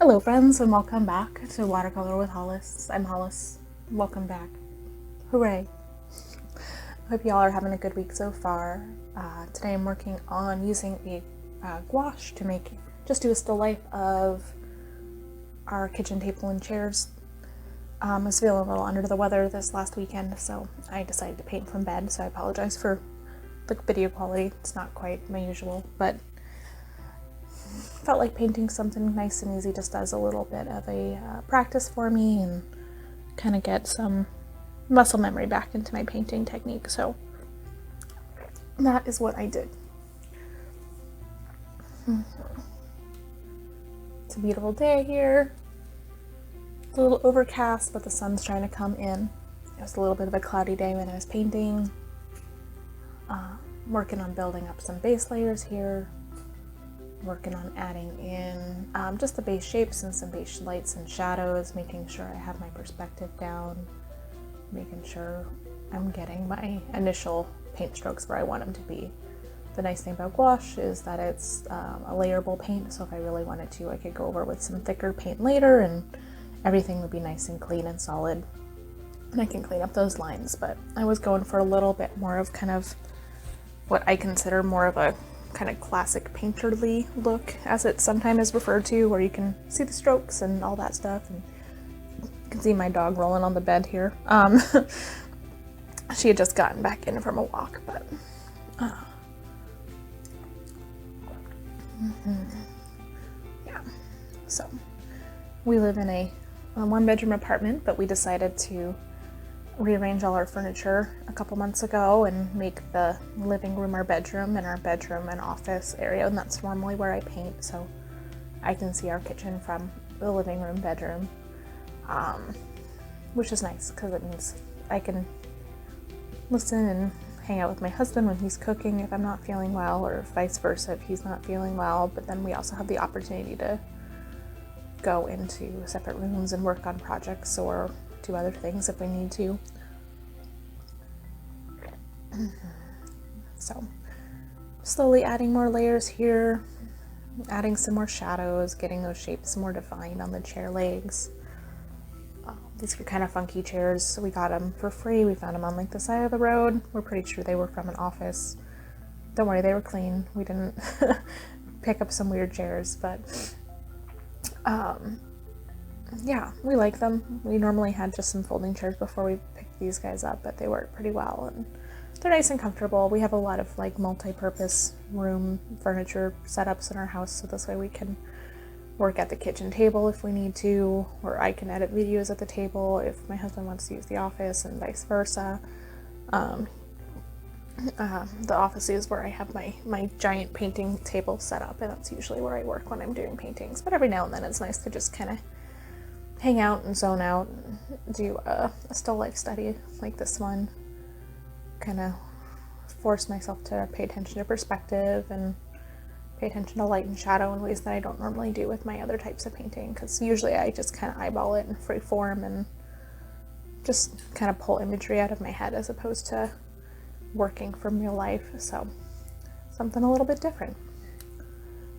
Hello friends, and welcome back to Watercolor with Hollis. I'm Hollis. Welcome back. Hooray. Hope y'all are having a good week so far. Today I'm working on using a gouache to do a still life of our kitchen table and chairs. I was feeling a little under the weather this last weekend, so I decided to paint from bed, so I apologize for the video quality. It's not quite my usual, but felt like painting something nice and easy just as a little bit of a practice for me and kind of get some muscle memory back into my painting technique. So that is what I did. It's a beautiful day here. It's a little overcast, but the sun's trying to come in. It was a little bit of a cloudy day when I was painting. Working on building up some base layers here. Working on adding in just the base shapes and some base lights and shadows, making sure I have my perspective down, making sure I'm getting my initial paint strokes where I want them to be. The nice thing about gouache is that it's a layerable paint, so if I really wanted to, I could go over with some thicker paint later and everything would be nice and clean and solid. And I can clean up those lines, but I was going for a little bit more of kind of what I consider more of a kind of classic painterly look, as it sometimes is referred to, where you can see the strokes and all that stuff. And you can see my dog rolling on the bed here. She had just gotten back in from a walk, but yeah. So we live in a one-bedroom apartment, but we decided to rearrange all our furniture a couple months ago and make the living room our bedroom and our bedroom an office area, and that's normally where I paint, so I can see our kitchen from the living room bedroom, which is nice because it means I can listen and hang out with my husband when he's cooking if I'm not feeling well, or vice versa if he's not feeling well. But then we also have the opportunity to go into separate rooms and work on projects or do other things if we need to. So slowly adding more layers here, adding some more shadows, getting those shapes more defined on the chair legs. These are kind of funky chairs, so we got them for free. We found them on like the side of the road. We're pretty sure they were from an office. Don't worry, they were clean. We didn't pick up some weird chairs, but yeah, we like them. We normally had just some folding chairs before we picked these guys up, but they work pretty well and they're nice and comfortable. We have a lot of like multi-purpose room furniture setups in our house, so this way we can work at the kitchen table if we need to, or I can edit videos at the table if my husband wants to use the office, and vice versa. The office is where I have my giant painting table set up, and that's usually where I work when I'm doing paintings, but every now and then it's nice to just kind of hang out and zone out and do a still life study like this one. Kind of force myself to pay attention to perspective and pay attention to light and shadow in ways that I don't normally do with my other types of painting, because usually I just kind of eyeball it in free form and just kind of pull imagery out of my head as opposed to working from real life. So something a little bit different.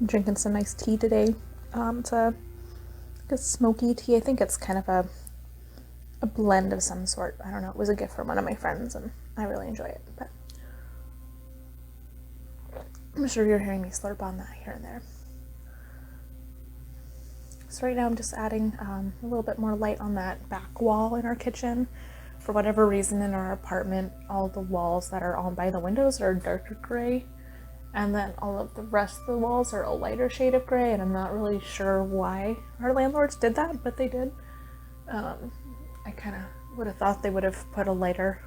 I'm drinking some nice tea today. It's a smoky tea. I think it's kind of a blend of some sort. I don't know. It was a gift from one of my friends and I really enjoy it. But I'm sure you're hearing me slurp on that here and there. So right now I'm just adding a little bit more light on that back wall in our kitchen. For whatever reason in our apartment, all the walls that are on by the windows are darker gray, and then all of the rest of the walls are a lighter shade of gray, and I'm not really sure why our landlords did that, but they did. I kind of would have thought they would have put a lighter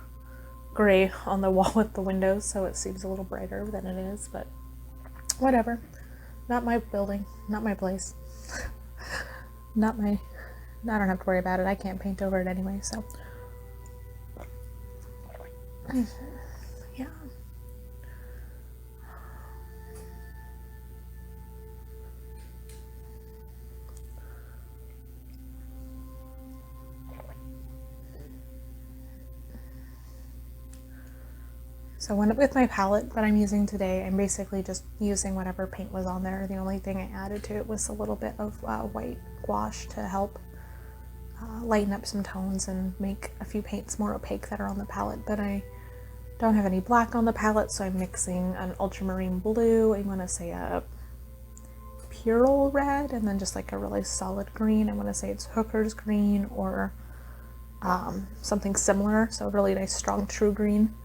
gray on the wall with the windows so it seems a little brighter than it is, but whatever. Not my building, not my place. I don't have to worry about it. I can't paint over it anyway, so. Yeah. So with my palette that I'm using today, I'm basically just using whatever paint was on there. The only thing I added to it was a little bit of white gouache to help lighten up some tones and make a few paints more opaque that are on the palette. But I don't have any black on the palette, so I'm mixing an ultramarine blue, I want to say a Purell red, and then just like a really solid green. I want to say it's Hooker's green or something similar, so a really nice strong true green.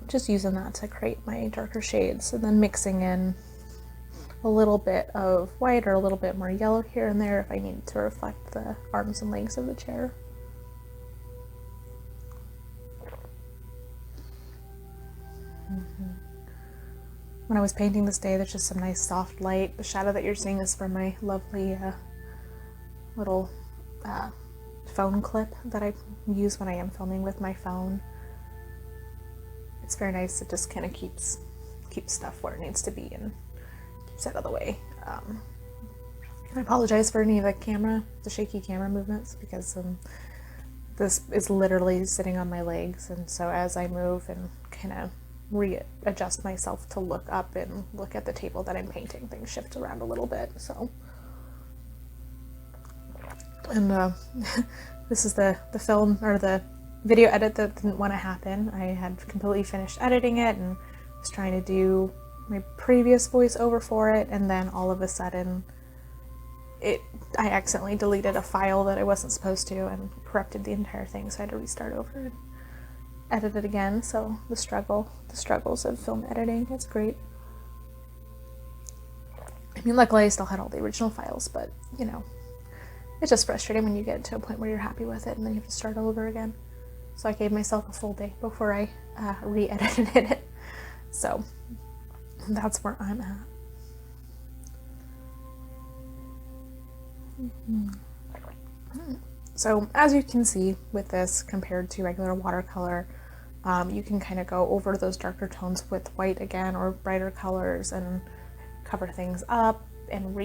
Just using that to create my darker shades, and then mixing in a little bit of white or a little bit more yellow here and there if I need to reflect the arms and legs of the chair. When I was painting this day, there's just some nice soft light. The shadow that you're seeing is from my lovely little phone clip that I use when I am filming with my phone. It's very nice. It just kind of keeps stuff where it needs to be and keeps it out of the way. I apologize for any of the shaky camera movements, because this is literally sitting on my legs, and so as I move and kind of readjust myself to look up and look at the table that I'm painting, things shift around a little bit. So, and this is the film or the video edit that didn't want to happen. I had completely finished editing it and was trying to do my previous voiceover for it, and then all of a sudden I accidentally deleted a file that I wasn't supposed to and corrupted the entire thing, so I had to restart over and edit it again. So the struggles of film editing, it's great. I mean, luckily I still had all the original files, but you know, it's just frustrating when you get to a point where you're happy with it and then you have to start all over again. So I gave myself a full day before I re-edited it. So that's where I'm at. So as you can see with this compared to regular watercolor, you can kind of go over those darker tones with white again or brighter colors and cover things up and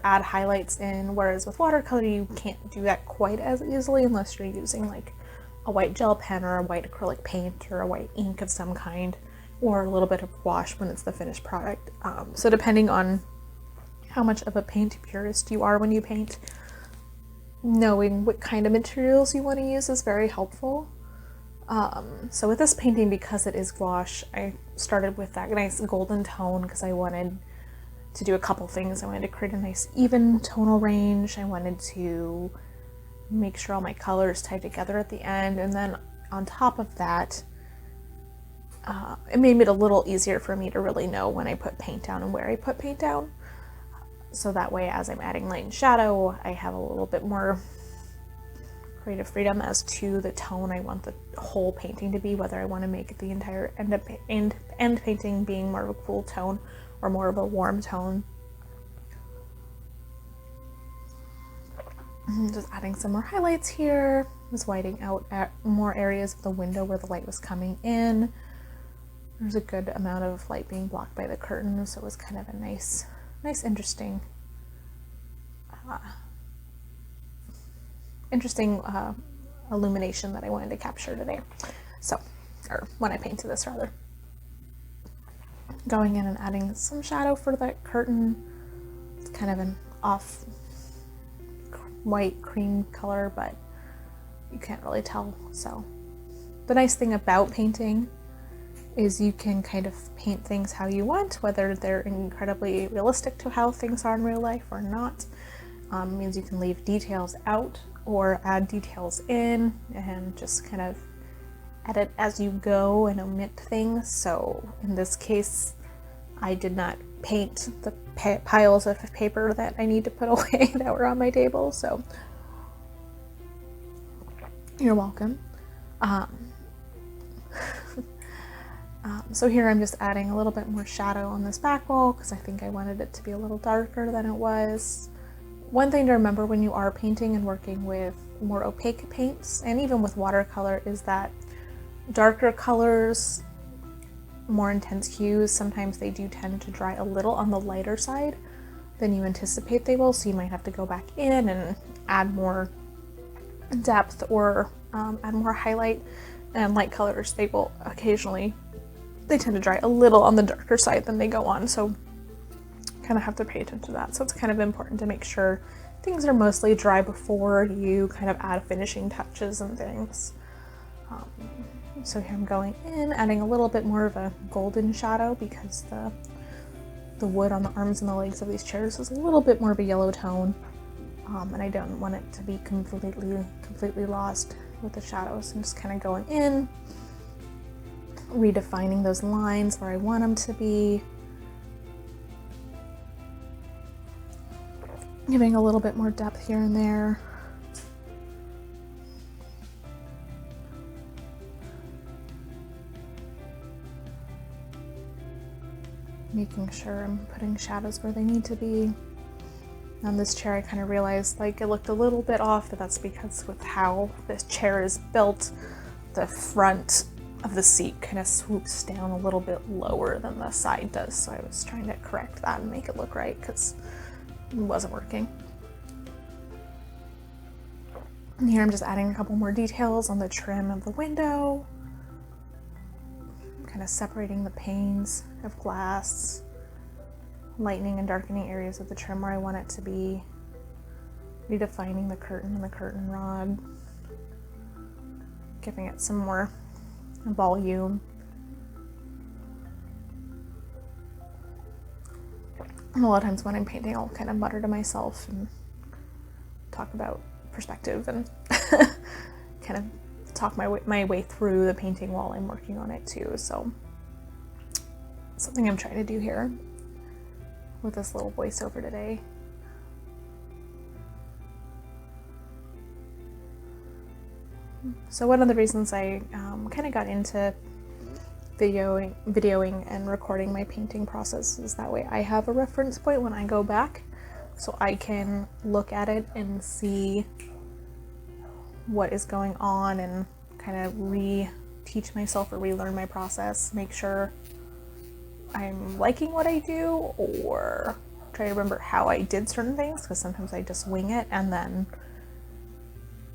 add highlights in, whereas with watercolor you can't do that quite as easily unless you're using like a white gel pen or a white acrylic paint or a white ink of some kind, or a little bit of gouache when it's the finished product. So depending on how much of a paint purist you are when you paint, knowing what kind of materials you want to use is very helpful. So with this painting, because it is gouache, I started with that nice golden tone because I wanted to do a couple things. I wanted to create a nice even tonal range. I wanted to make sure all my colors tied together at the end, and then on top of that, it made it a little easier for me to really know when I put paint down and where I put paint down. So that way, as I'm adding light and shadow, I have a little bit more creative freedom as to the tone I want the whole painting to be, whether I want to make the entire end painting being more of a cool tone or more of a warm tone. Just adding some more highlights here. Just whiting out at more areas of the window where the light was coming in. There's a good amount of light being blocked by the curtain, so it was kind of a nice interesting illumination that I wanted to capture today. So, or when I painted this rather. Going in and adding some shadow for that curtain. It's kind of an off white cream color, but you can't really tell. So the nice thing about painting is you can kind of paint things how you want, whether they're incredibly realistic to how things are in real life or not. Means you can leave details out or add details in and just kind of edit as you go and omit things. So in this case, I did not paint the piles of paper that I need to put away that were on my table, so you're welcome. So here I'm just adding a little bit more shadow on this back wall because I think I wanted it to be a little darker than it was. One thing to remember when you are painting and working with more opaque paints, and even with watercolor, is that darker colors, more intense hues, sometimes they do tend to dry a little on the lighter side than you anticipate they will, so you might have to go back in and add more depth or add more highlight. And light colors, they will occasionally they tend to dry a little on the darker side than they go on, so kind of have to pay attention to that. So it's kind of important to make sure things are mostly dry before you kind of add finishing touches and things. So here I'm going in, adding a little bit more of a golden shadow because the wood on the arms and the legs of these chairs is a little bit more of a yellow tone, and I don't want it to be completely lost with the shadows. I'm just kind of going in, redefining those lines where I want them to be, giving a little bit more depth here and there. Making sure I'm putting shadows where they need to be. On this chair I kind of realized like it looked a little bit off, but that's because with how this chair is built, the front of the seat kind of swoops down a little bit lower than the side does. So I was trying to correct that and make it look right because it wasn't working. And here I'm just adding a couple more details on the trim of the window. Kind of separating the panes of glass, lightening and darkening areas of the trim where I want it to be, redefining the curtain and the curtain rod, giving it some more volume. And a lot of times when I'm painting, I'll kind of mutter to myself and talk about perspective and kind of talk my way through the painting while I'm working on it too. So something I'm trying to do here with this little voiceover today. So one of the reasons I kind of got into videoing and recording my painting process is that way I have a reference point when I go back, so I can look at it and see what is going on and kind of re-teach myself or relearn my process, make sure I'm liking what I do, or try to remember how I did certain things, because sometimes I just wing it, and then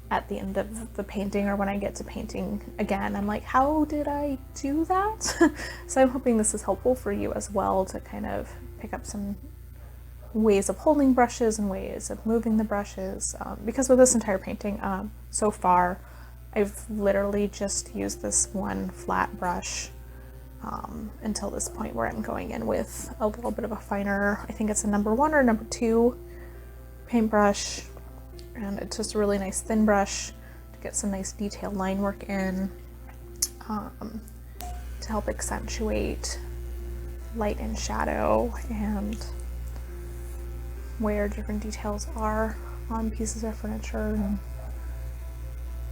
at the end of the painting or when I get to painting again, I'm like, how did I do that? So I'm hoping this is helpful for you as well to kind of pick up some ways of holding brushes and ways of moving the brushes, because with this entire painting so far I've literally just used this one flat brush until this point where I'm going in with a little bit of a finer, I think it's a number 1 or number 2 paintbrush, and it's just a really nice thin brush to get some nice detailed line work in, to help accentuate light and shadow and where different details are on pieces of furniture, and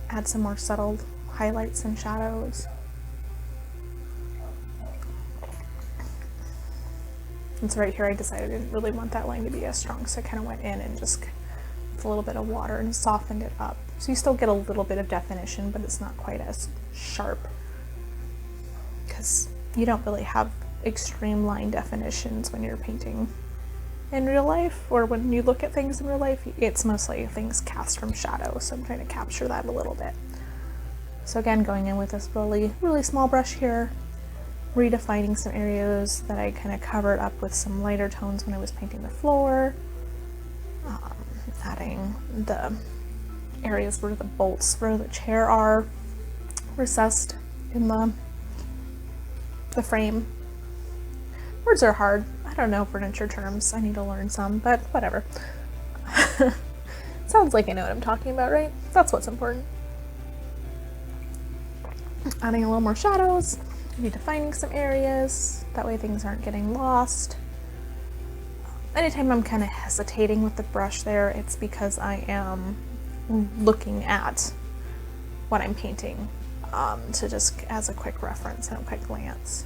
add some more subtle highlights and shadows. And so right here I decided I didn't really want that line to be as strong, so I kind of went in and just with a little bit of water and softened it up. So you still get a little bit of definition, but it's not quite as sharp, because you don't really have extreme line definitions when you're painting in real life, or when you look at things in real life. It's mostly things cast from shadow, so I'm trying to capture that a little bit. So again, going in with this really small brush here, redefining some areas that I kind of covered up with some lighter tones when I was painting the floor, adding the areas where the bolts for the chair are recessed in the frame. Words are hard. I don't know furniture terms. I need to learn some, but whatever. Sounds like I know what I'm talking about, right? That's what's important. Adding a little more shadows, redefining some areas, that way things aren't getting lost. Anytime I'm kind of hesitating with the brush there, it's because I am looking at what I'm painting, to just as a quick reference and a quick glance.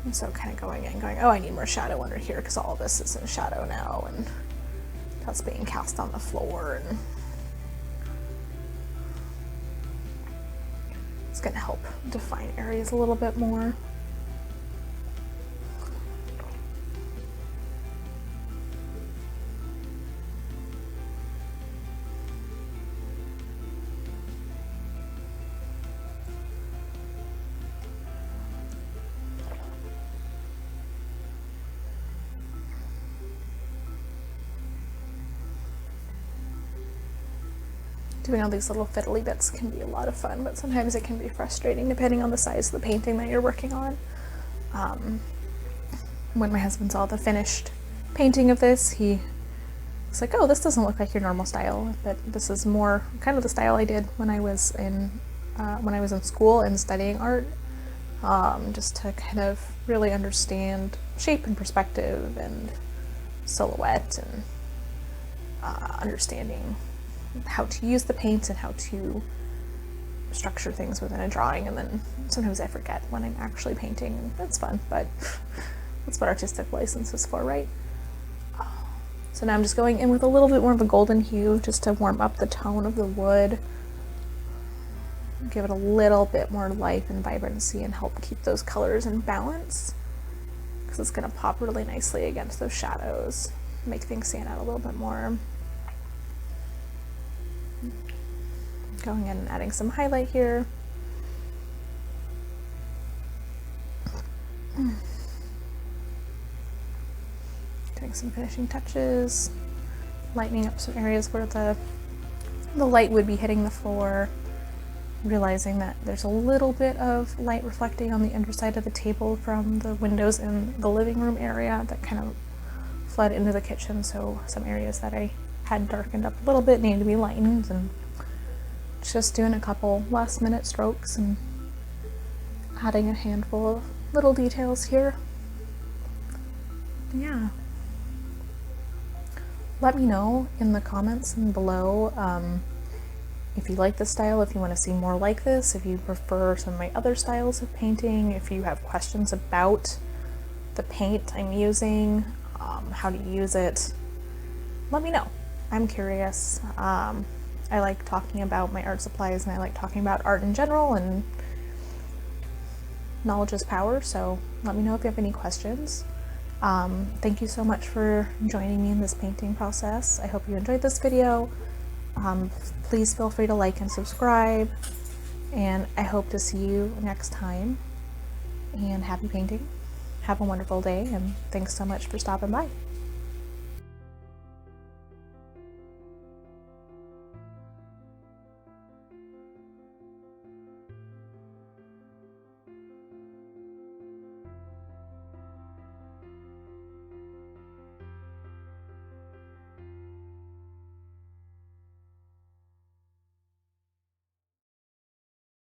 And so kind of going in, going, oh, I need more shadow under here because all of this is in shadow now, and that's being cast on the floor, and it's going to help define areas a little bit more. doing all these little fiddly bits can be a lot of fun, but sometimes it can be frustrating depending on the size of the painting that you're working on. When my husband saw the finished painting of this, he was like, oh, this doesn't look like your normal style, but this is more kind of the style I did when I was in school and studying art, just to kind of really understand shape and perspective and silhouette, and understanding how to use the paint and how to structure things within a drawing. And then sometimes I forget when I'm actually painting, and that's fun, but that's what artistic license is for, right? So now I'm just going in with a little bit more of a golden hue just to warm up the tone of the wood, give it a little bit more life and vibrancy, and help keep those colors in balance, because it's going to pop really nicely against those shadows, make things stand out a little bit more. Going in and adding some highlight here. Doing some finishing touches, lightening up some areas where the light would be hitting the floor, realizing that there's a little bit of light reflecting on the underside of the table from the windows in the living room area that kind of flood into the kitchen, so some areas that I had darkened up a little bit need to be lightened, and just doing a couple last minute strokes and adding a handful of little details here. Yeah. Let me know in the comments and below if you like this style, if you want to see more like this, if you prefer some of my other styles of painting, if you have questions about the paint I'm using, how to use it. Let me know. I'm curious. I like talking about my art supplies, and I like talking about art in general, and knowledge is power, so let me know if you have any questions. Thank you so much for joining me in this painting process. I hope you enjoyed this video. Please feel free to like and subscribe, and I hope to see you next time, and happy painting. Have a wonderful day, and thanks so much for stopping by.